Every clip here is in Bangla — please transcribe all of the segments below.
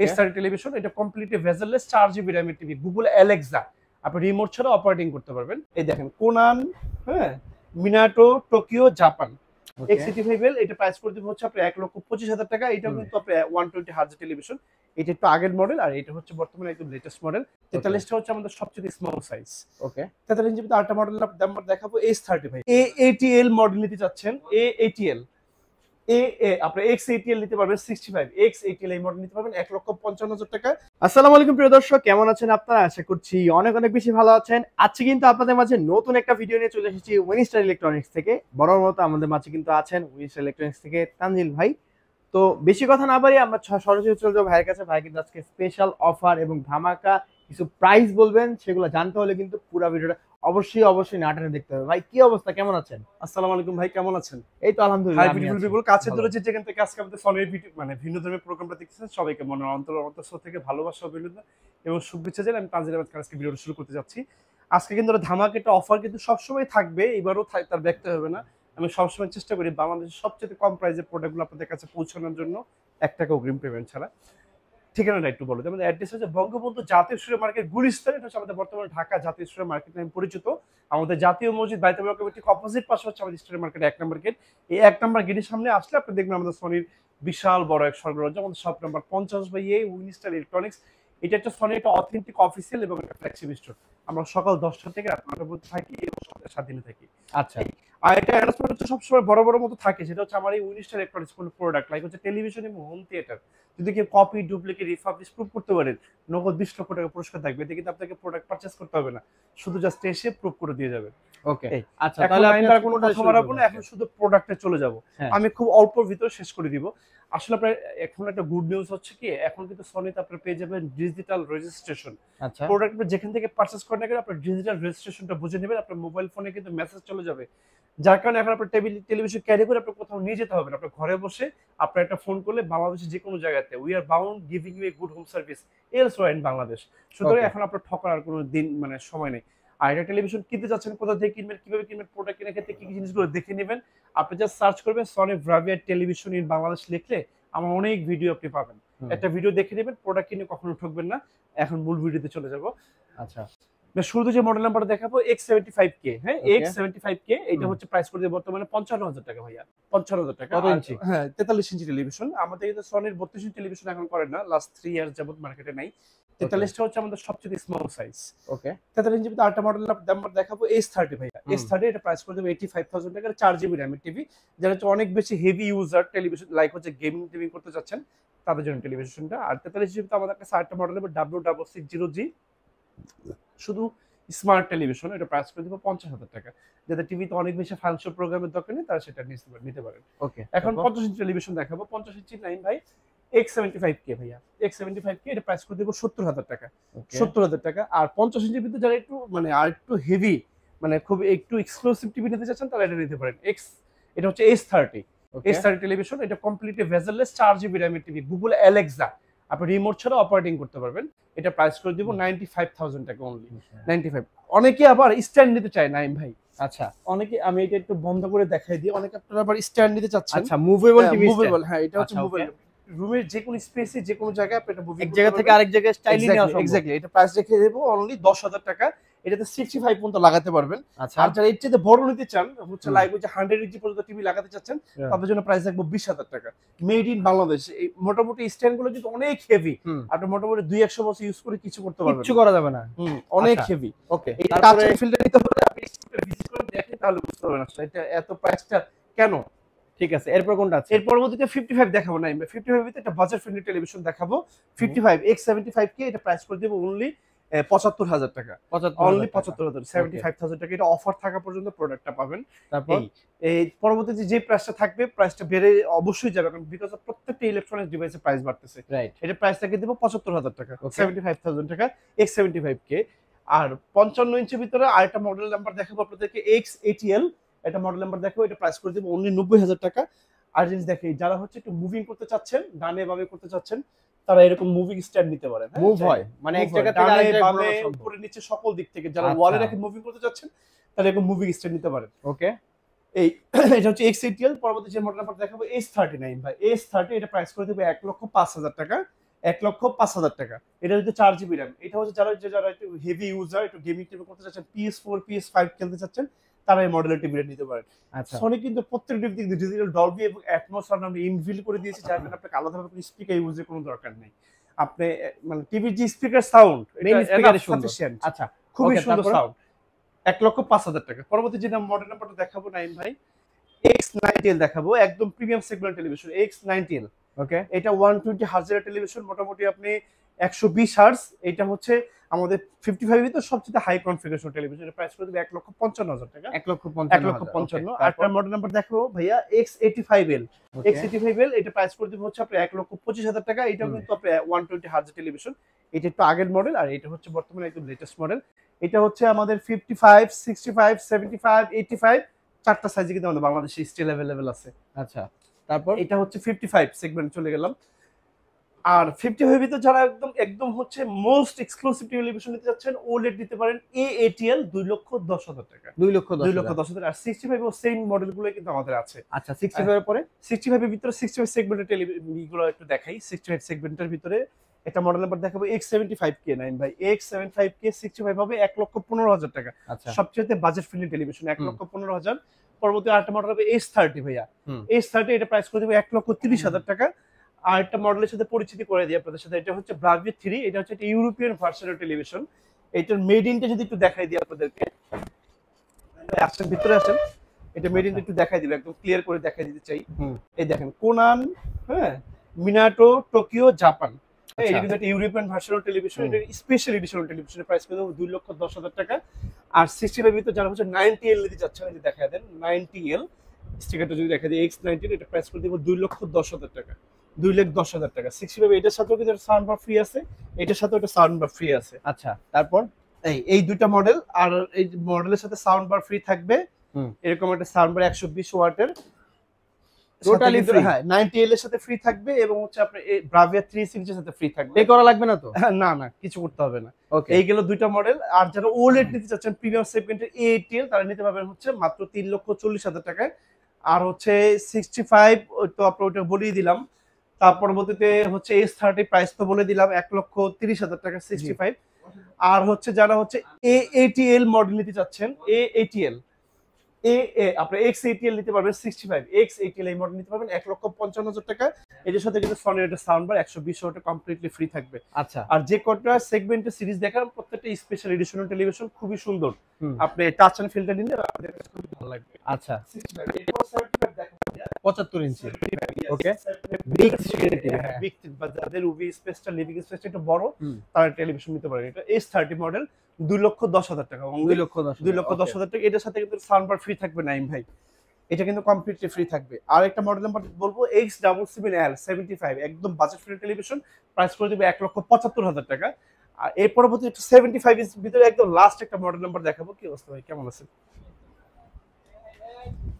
S30 টেলিভিশন, এটা কমপ্লিটলি ভেজেললেস 4 GB র্যামের টিভি। গুগল অ্যালেক্সা আপনি রিমোট ছাড়া অপারেটিং করতে পারবেন। এই দেখেন কোনান, হ্যাঁ, মিনাটো, টোকিও, জাপান। X85L এটা প্রাইস করে দিব হচ্ছে আপনি 1,25,000 টাকা। এটাও কিন্তু আপনি 120 হার্জ টেলিভিশন। এটা একটু আগের মডেল, আর এটা হচ্ছে বর্তমানে একদম লেটেস্ট মডেল। 43টা হচ্ছে আমাদের সবচেয়ে স্মল সাইজ। 43 ইঞ্চি আরেকটা মডেল নাম্বার দেখাবো, S30 ভাই। A80L মডেল নিতে চাচ্ছেন, A80L আপনি X80L নিতে পারবেন 65, X80L এই মডেল নিতে পারবেন 1,55,000 টাকা। আসসালামু আলাইকুম প্রিয় দর্শক, কেমন আছেন আপনারা? আশা করছি অনেক অনেক বেশি ভালো আছেন। আজকে কিন্তু আপনাদের মাঝে নতুন একটা ভিডিও নিয়ে চলে এসেছি উইনস্টার ইলেকট্রনিক্স থেকে। বড়র মতো আমাদের মাঝে কিন্তু আছেন উইনস্টার ইলেকট্রনিক্স থেকে তানজিল ভাই। তো বেশি কথা না বাড়িয়ে আমরা সরাসরি চলে যাবো ভাইয়ের কাছে। ভাই কিন্তু আজকে স্পেশাল অফার এবং ধামাকা কিছু প্রাইস বলবেন, সেগুলো জানতে হলে কিন্তু পুরো ভিডিওটা অবশ্যই না টেনে দেখতে হবে। ভাই কি অবস্থা, কেমন আছেন? আসসালামু আলাইকুম ভাই, কেমন আছেন? এই তো আলহামদুলিল্লাহ। হাই বিউটিফুল পিপল, কাছে দূরে যেখান থেকে আজকে আমাদের সনের ভিডিও মানে ভিন্ন ধর্মের প্রোগ্রামটা দেখতেছেন, সবাইকে মনের অন্তঃস্থল থেকে ভালোবাসা, অভিনন্দন এবং শুভেচ্ছা জানাই। আমি তানজিল আহমেদ আজকে ভিডিওটা শুরু করতে যাচ্ছি। আজকে কিন্তু ধামাকা একটা অফার কিন্তু সবসময় থাকবে, এবারও তার ব্যক্ত হবে না। আমি সবসময় চেষ্টা করি বাংলাদেশের সবচেয়ে কম প্রাইসের প্রোডাক্টগুলো আপনাদের কাছে পৌঁছানোর জন্য, 1 টাকা অগ্রিম পেমেন্ট ছাড়া। ঠিকানাটা একটু বলো। আমাদের অ্যাড্রেস হচ্ছে বঙ্গবন্ধু জাতীয় স্টুডিও মার্কেট, গুলিস্তান। এটা হচ্ছে আমাদের বর্তমানে ঢাকা জাতীয় স্টুডিও মার্কেট নামে পরিচিত। আমাদের জাতীয় মসজিদ বাইতুল কমিটির অপোজিট পাশে হচ্ছে আমাদের স্টুডিও মার্কেট 1 নম্বর গেট। এই 1 নম্বর গেটের সামনে আসলে আপনি দেখবেন আমাদের সনির বিশাল বড় এক সরবরাহ, আমাদের shop number 50/A Winstar electronics. এটা একটা সনি একটা অথেন্টিক অফিসিয়াল এবং একটা ফ্ল্যাগশিপ স্টোর। আমরা সকাল 10টা থেকে রাত 9টা পর্যন্ত থাকি এবং সপ্তাহে 7 দিনে থাকি। আচ্ছা, আর এটা অ্যানাউন্সমেন্ট হচ্ছে সবসময় বড় বড় মতো থাকে, সেটা হচ্ছে আমার এই উইনস্টার ইলেকট্রনিক্স কোনো প্রোডাক্ট লাইক হচ্ছে টেলিভিশন এবং হোম থিয়েটার যদি কেউ কপি, ডুপ্লিকেট, রিফাবলিশ প্রুভ করতে পারেন, নগদ 20 লক্ষ টাকা পুরস্কার থাকবে। এতে কিন্তু আপনাকে প্রোডাক্ট পারচেজ করতে হবে না, শুধু জাস্ট এসে প্রুভ করে দিয়ে যাবেন। ওকে। আচ্ছা, তাহলে আমি আর কোনো কথা বাড়াবো না, এখন শুধু প্রোডাক্টে চলে যাব। আমি খুব অল্পর ভিতরে শেষ করে দিব। আসলে আপনার এখন একটা গুড নিউজ হচ্ছে কি, এখন কিন্তু সনিতে আপনারা পেয়ে যাবেন ডিজিটাল রেজিস্ট্রেশন। আচ্ছা, প্রোডাক্ট যেখান থেকে পারচেজ করেন না কেন আপনার ডিজিটাল রেজিস্ট্রেশনটা বুঝে নেবেন, আপনার মোবাইল ফোনে কিন্তু মেসেজ চলে যাবে। যার কারণে এখন আপনার টেলিভিশন ক্যারি করে আপনার কোথাও নিয়ে যেতে হবে না, আপনার ঘরে বসে আপনার একটা ফোন করলে বাংলাদেশের যে কোনো জায়গাতে we are bound giving you a good home service elsewhere in Bangladesh. সুতরাং এখন আপনার ঠকার আর কোনো দিন মানে সময় নেই। আর এটা টেলিভিশন কিনতে যাচ্ছেন, কোথা থেকে কিনবেন, কিভাবে কিনবেন, প্রোডাক্ট কেনার ক্ষেত্রে কি কি জিনিসগুলো দেখে নেবেন, আপনি জাস্ট সার্চ করবেন সনি ব্রাভিয়ার টেলিভিশন ইন বাংলাদেশ লিখলে আমার অনেক ভিডিও আপনি পাবেন। একটা ভিডিও দেখে নেবেন, প্রোডাক্ট কিনে কখনো ঠকবেন না। এখন মূল ভিডিওতে চলে যাব। আচ্ছা, শুরুতে যে মডেল নাম্বারটা দেখাবো X75K, হ্যাঁ, X75K এটা হচ্ছে প্রাইস করে দিয়ে বর্তমানে 55,000 টাকা ভাইয়া, 55,000 টাকা। কত ইঞ্চি? হ্যাঁ, 43 ইঞ্চি টেলিভিশন। আমাদের কিন্তু সনির 32 ইঞ্চি টেলিভিশন এখন করে না, লাস্ট 3 ইয়ার্স যাবত মার্কেটে নাই। 43টা হচ্ছে আমাদের সবচেয়ে স্মল সাইজ। ওকে। 43 ইঞ্চি আরেকটা মডেল নাম্বার দেখাবো, S30 ভাইয়া। S30 এটা প্রাইস করে দেব 85,000 টাকা, 4 GB র্যামের টিভি। যারা হচ্ছে অনেক বেশি হেভি ইউজার টেলিভিশন লাইক হচ্ছে গেমিং টিভি করতে যাচ্ছেন তাদের জন্য টেলিভিশনটা। আর 43 জিবি আমাদের কাছে আরেকটা মডেল হবে W660G, শুধু স্মার্ট টেলিভিশন। এটা প্রাইস করে দিব 50,000 টাকা। যাদের টিভিতে অনেক বেশি ফাংশন প্রোগ্রামের দরকার নেই তারা সেটা নিতে পারেন। ওকে। এখন 50 ইঞ্চি টেলিভিশন দেখাবো, 50 ইঞ্চি নাইন ভাই, X75K ভাইয়া। X75K এটা প্রাইস করে দিব 70,000 টাকা, 70,000 টাকা। আর 50 ইঞ্চির ভিতরে যারা একটু মানে আর একটু হেভি মানে খুব একটু এক্সক্লুসিভ টিভি নিতে চাচ্ছেন তারা এটা নিতে পারেন। এটা হচ্ছে S30 টেলিভিশন। এটা কমপ্লিটলি ভেজেললেস 4 GB র্যামের টিভি। গুগল অ্যালেক্সা আপনি রিমোট ছাড়া অপারেটিং করতে পারবেন। এটা প্রাইস করে দিব 95,000 টাকা অনলি, 95। অনেকে আবার স্ট্যান্ড নিতে চায় নাইম ভাই। আচ্ছা, অনেকে আমি এটা একটু বন্ধ করে দেখাই দিই, অনেকে আপনারা আবার স্ট্যান্ড নিতে চাচ্ছেন। আচ্ছা, মুভেবল টিভি, মুভেবল, হ্যাঁ, এটা হচ্ছে মুভেবল। রুমের যে কোনো স্পেসে যে কোনো জায়গায় আপনি এটা মুভ এক জায়গা থেকে আরেক জায়গায় স্টাইলি নেওয়া সম্ভব। এক্স্যাক্টলি, এটা প্রাইস রেখে দেব অনলি 10,000 টাকা। এটাতে 65 পর্যন্ত লাগাতে পারবেন। আচ্ছা, আর যারা এর চেয়ে বড় নিতে চান হচ্ছে লাইক হচ্ছে 100 ইঞ্চি পর্যন্ত টিভি লাগাতে চাচ্ছেন তাদের জন্য প্রাইস রাখবো 20,000 টাকা। Made in Bangladesh. এই মোটামুটি স্ট্যান্ড গুলো কিন্তু অনেক হেভি, আপনি মোটামুটি 200 বছর ইউজ করে কিছু করতে পারবেন, কিছু করা যাবে না, অনেক হেভি। ওকে, এই টাচ ফিল্টার নিতে হলে আপনি স্টোরে ভিজিট করে দেখেন তাহলে বুঝতে পারবেন আসলে এটা এত প্রাইসটা কেন। ঠিক আছে, এরপর কোনটা আছে? এর পরবর্তীতে 55 দেখাবো না, 55 এর একটা বাজার ফ্রেন্ডলি টেলিভিশন দেখাবো। 55 X75K এটা প্রাইস করে দেব অনলি 75,000 টাকা, অনলি 75,000, 75,000 টাকা। এটা অফার থাকা পর্যন্ত প্রোডাক্টটা পাবেন। তারপর এই পরবর্তীতে যে প্রাইসটা থাকবে প্রাইসটা বেড়ে অবশ্যই যাবে, কারণ বিকজ অফ প্রত্যেকটা ইলেকট্রনিক্স ডিভাইসের প্রাইস বাড়তেছে। রাইট, এটা প্রাইসটাকে দেব 75,000 টাকা, 75,000 টাকা X75K। আর 55 ইঞ্চির ভিতরে আরেকটা মডেল নাম্বার দেখাবো আপনাদেরকে, X80L। এটা মডেল নাম্বার দেখো, এটা প্রাইস করে দেব অনলি 90,000 টাকা। আর জিনিস দেখে যারা হচ্ছে একটু মুভিং করতে চাচ্ছেন, ডানে বামে করতে চাচ্ছেন, তারা এরকম মুভিং স্ট্যান্ড নিতে পারেন। মুভ হয় মানে এক জায়গা থেকে আরেক জায়গায় বামে উপরে নিচে সকল দিক থেকে যারা ওয়ালে রেখে মুভিং করতে চাচ্ছেন তারা এরকম মুভিং স্ট্যান্ড নিতে পারেন। ওকে, এই এটা হচ্ছে X80L। পরবর্তী যে মডেল নাম্বার দেখাবো S39 ভাই, S30 এটা প্রাইস করে দেব 1,05,000 টাকা। 1,05,000 টাকা। এটা হচ্ছে 4 GB র্যাম। এটা হচ্ছে যারা একটু হেভি ইউজার, একটু গেমিং টিভি করতে চাচ্ছেন, PS4 PS5 খেলতে চাচ্ছেন, তারা এই মডেলের টিভিটা নিতে পারেন। আচ্ছা সনি কিন্তু প্রত্যেকটা টিভিতে ডিজিটাল ডলবি এবং অ্যাটমস সাউন্ড আমরা ইনবিল্ট করে দিয়েছি, যার কারণে আপনাকে আলাদাভাবে কোনো স্পিকার ইউজের কোনো দরকার নেই। আপনি মানে টিভির যে স্পিকার সাউন্ড, মেইন এটা স্পিকারে সুন্দর। সাফিসিয়েন্ট, আচ্ছা খুবই ওকে, সুন্দর তারপরে? সাউন্ড। 1,05,000 টাকা। পরবর্তী যে মডেল নাম্বারটা দেখাবো নাইম ভাই, X90L দেখাবো, একদম প্রিমিয়াম সেগমেন্ট টেলিভিশন X90L। ওকে এটা 120 হার্জের টেলিভিশন, মোটামুটি আপনি 120 হার্জ। এটা হচ্ছে আমাদের 55 তো সবচেয়ে হাই কনফিগারেশন টেলিভিশন। এটা প্রাইস করে দেবে 1,55,000 টাকা। 1,55,000 আর একটা মডেল নাম্বার দেখো ভাইয়া, X85L। X85L এটা প্রাইস করে দেবে হচ্ছে আপনার 1,25,000 টাকা। এটাও কিন্তু আপনার 120 হার্জের টেলিভিশন। এটা একটু আগের মডেল, আর এটা হচ্ছে বর্তমানে একদম লেটেস্ট মডেল। এটা হচ্ছে আমাদের 55, 65, 75, 85 চারটা সাইজে কিন্তু আমাদের বাংলাদেশে স্টিল अवेलेबल আছে। আচ্ছা তারপর? এটা হচ্ছে 55 সেগমেন্ট চলে গেলাম। আর 55 তো যারা একদম একদম হচ্ছে মোস্ট এক্সক্লুসিভ টেলিভিশন নিতে যাচ্ছেন, ওলেড নিতে পারেন AATL 2,10,000 টাকা। 2,10,000 আর 65 ও সেম মডেলগুলো কিন্তু আমাদের আছে। আচ্ছা 65 এর পরে? 65 এর ভিতরে 65 সেগমেন্টের টেলিভিশনগুলো একটু দেখাই। 65 সেগমেন্টের ভিতরে একটা মডেল নাম্বার দেখাবো, X75K নাইম ভাই। X75K 65 হবে 1,15,000 টাকা। আচ্ছা সবচেয়ে বাজেট ফ্রেন্ডলি টেলিভিশন 1,15,000। পরবর্তী আরেকটা মডেল হবে S30 ভাইয়া। S30 এটা প্রাইস করে দেবো 1,30,000 টাকা। আর একটা মডেলের সাথে পরিচিতি করে দিই আপনাদের সাথে, এটা হচ্ছে ব্রাভি 3। এটা হচ্ছে একটা ইউরোপিয়ান ভার্সনের টেলিভিশন। এটার মেড ইনটা যদি একটু দেখাই দিই আপনাদেরকে, আসেন ভিতরে আসেন, এটা মেড ইনটা একটু দেখাই দিবে, একদম ক্লিয়ার করে দেখাই দিতে চাই। এই দেখেন কোনান, হ্যাঁ, মিনাটো, টোকিও, জাপান। এটা কিন্তু একটা ইউরোপিয়ান ভার্সনের টেলিভিশন। এটা স্পেশাল এডিশন টেলিভিশনের প্রাইস করে দেবো 2,10,000 টাকা। আর 65 ভিতরে যারা হচ্ছে 90L নিতে যাচ্ছেন, এই যে দেখায় দেন 90L স্টিকারটা যদি দেখা দিই, X90 এটা প্রাইস করে দেবো 2,10,000 টাকা। 2,10,000 টাকা। 65 এটার সাথেও কিন্তু সাউন্ড বার ফ্রি আছে, এটার সাথেও একটা সাউন্ড বার ফ্রি আছে। আচ্ছা তারপর? এই দুইটা মডেল, আর এই মডেলের সাথে সাউন্ড বার ফ্রি থাকবে। এরকম একটা সাউন্ড বার 120 ওয়াটের টোটালি ফ্রি। হ্যাঁ, 90L এর সাথে ফ্রি থাকবে, এবং হচ্ছে আপনার এই ব্রাভিয়া 3 সিরিজের সাথে ফ্রি থাকবে। পে করা লাগবে না তো? না না, কিছু করতে হবে না। ওকে এই গেল দুইটা মডেল। আর যারা ওলেড নিতে চাচ্ছেন প্রিমিয়াম সেগমেন্টের AATL, তারা নিতে পারবেন হচ্ছে মাত্র 3,40,000 টাকায়। আর হচ্ছে 65 তো আপনার ওটা বলেই দিলাম। তার পরবর্তীতে হচ্ছে S30 প্রাইস তো বলে দিলাম 1,30,000 টাকা 65। আর হচ্ছে যারা হচ্ছে AATL মডেল নিতে চাচ্ছেন, AATL আপনার X80L নিতে পারবেন 65, X80L এই মডেল নিতে পারবেন 1,55,000 টাকা। এটার সাথে কিন্তু সনির একটা সাউন্ড বার 120 ওয়াটের কমপ্লিটলি ফ্রি থাকবে। আচ্ছা আর যে কটা সেগমেন্টের সিরিজ দেখালাম প্রত্যেকটা স্পেশাল এডিশনাল টেলিভিশন, খুবই সুন্দর। আপনি টাচ এন্ড ফিলটা নিলে আপনাদের কাছে খুব ভালো লাগবে। আচ্ছা 65 এরপর 75 দেখাবো 75 inch. Okay big screen TV, big বা যাদের উভি স্পেসটা লিভিং স্পেসটা একটু বড়, তারা টেলিভিশন নিতে পারেন। এটা S30 মডেল 2,10,000 টাকা। 2,10,000 টাকা। এটার সাথে কিন্তু সাউন্ড বার ফ্রি থাকবে নাইম ভাই, এটা কিন্তু কমপ্লিটলি ফ্রি থাকবে। আর একটা মডেল নাম্বার বলবো, X77L 75, একদম বাজেট ফ্রেন্ডলি টেলিভিশন, প্রাইস করে দেবে 1,75,000 টাকা। আর এর পরবর্তী একটু 75 ইঞ্চ ভিতরে একদম লাস্ট একটা মডেল নাম্বার দেখাবো। কি অবস্থা ভাই, কেমন আছেন?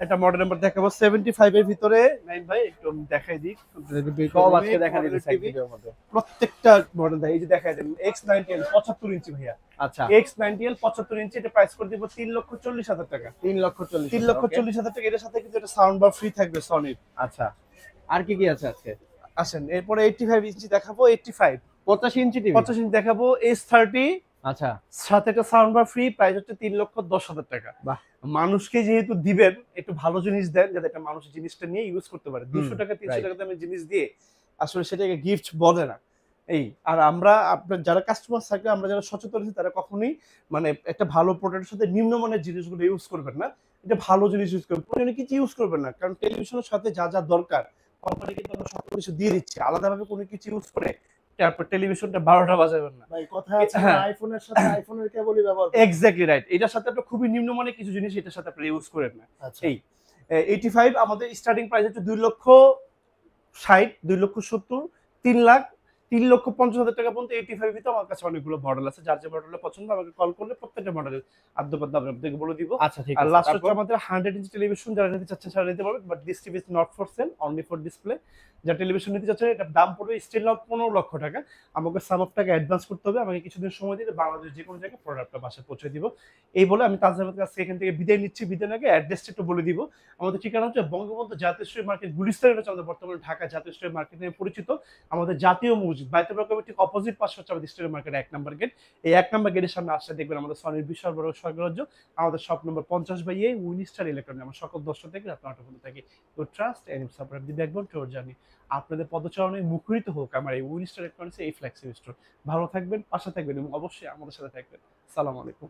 একটা মডেল নাম্বার দেখাবো 75 এর ভিতরে নাইম ভাই, একটু দেখাই দিই। সব আজকে দেখা দিতে চাই ভিডিওর মধ্যে। প্রত্যেকটা মডেল দেয়, এই যে দেখাই দেন X90L 75 ইঞ্চি ভাইয়া। আচ্ছা X90L 75 ইঞ্চি, এটা প্রাইস করে দিব 3,40,000 টাকা। 3,40,000 টাকা। এটার সাথে কিন্তু একটা সাউন্ড বার ফ্রি থাকবে সনির। আচ্ছা আর কি কি আছে আজকে? আসেন এরপরে 85 ইঞ্চি দেখাবো, 85 85 ইঞ্চি টিভি। 85 ইঞ্চি দেখাবো S30, আচ্ছা সাথে একটা সাউন্ড বার ফ্রি, প্রাইস হচ্ছে 3,10,000 টাকা। বাহ। মানুষকে যেহেতু দিবেন, একটু ভালো জিনিস দেন যাতে একটা মানুষ জিনিসটা নিয়ে ইউজ করতে পারে। 200 টাকা 300 টাকা দামের জিনিস দিয়ে আসলে সেটাকে গিফট বলে না। এই আর আমরা আপনার যারা কাস্টমার থাকলে, আমরা যারা সচেতন আছি, তারা কখনোই মানে একটা ভালো প্রোডাক্টের সাথে নিম্নমানের জিনিসগুলো ইউজ করবেন না। এটা ভালো জিনিস ইউজ করবেন, অনেক কিছু ইউজ করবেন না। কারণ টেলিভিশনের সাথে যা যা দরকার কোম্পানি কিন্তু আমরা সব কিছু দিয়ে দিচ্ছি। আলাদাভাবে কোনো কিছু ইউজ করে তারপর টেলিভিশনটা 12টা বাজাবেন না ভাই কথা আছে না, আইফোনের সাথে আইফোনের কেবলই ব্যবহার করুন। Exactly right. এটার সাথে আপনার খুবই নিম্নমানের কিছু জিনিস এটার সাথে আপনি ইউজ করেন না। আচ্ছা এই 85 আমাদের স্টার্টিং প্রাইস হচ্ছে 2,60,000, 2,70,000, 3,00,000, 3,50,000 টাকা পর্যন্ত 85 ভিতরে আমার কাছে অনেকগুলো মডেল আছে। যার যে মডেলটা পছন্দ আমাকে কল করলে প্রত্যেকটা মডেলের আদ্যপাদ্য আমি আপনাদেরকে বলে দিব। আচ্ছা ঠিক আর আছে। লাস্ট হচ্ছে তারপর? আমাদের 100 ইঞ্চি টেলিভিশন, যারা নিতে চাচ্ছেন তারা নিতে পারবেন, but this TV is not for sale, only for display. যারা টেলিভিশন নিতে চাচ্ছেন, এটার দাম পড়বে স্টিল নাও 15 লক্ষ টাকা। আমাকে সাম অফ টাকা অ্যাডভান্স করতে হবে, আমাকে কিছুদিন সময় দিলে বাংলাদেশ যে কোনো জায়গায় প্রোডাক্টটা বাসায় পৌঁছে দিব। এই বলে আমি তাজ আহমেদ কাছে এখান থেকে বিদায় নিচ্ছি। বিদায় আগে অ্যাড্রেসটা একটু বলে দিব। আমাদের ঠিকানা হচ্ছে বঙ্গবন্ধু জাতীয় স্ট্রিট মার্কেট, গুলিস্তান। এটা হচ্ছে আমাদের বর্তমানে ঢাকা জাতীয় স্ট্রিট মার্কেট নামে পরিচিত। আমাদের জাতীয় মসজিদ মসজিদ বাইতুল মোকাররমের ঠিক অপোজিট পাশে হচ্ছে আমাদের স্টেডিয়াম মার্কেট 1 নম্বর গেট। এই 1 নম্বর গেটের সামনে আসলে দেখবেন আমাদের সনির বিশাল বড় সাম্রাজ্য, আমাদের shop number 50/A Winstar electronic. আমরা সকল দর্শক থেকে রাত 9টা পর্যন্ত থাকি। তো trust and support the backbone to our journey. আপনাদের পদচারণে মুখরিত হোক আমার এই উইনস্টার ইলেকট্রনিক্স এই ফ্ল্যাগশিপ স্টোর। ভালো থাকবেন, পাশে থাকবেন এবং অবশ্যই আমাদের সাথে থাকবেন। আসসালামু আলাইকুম।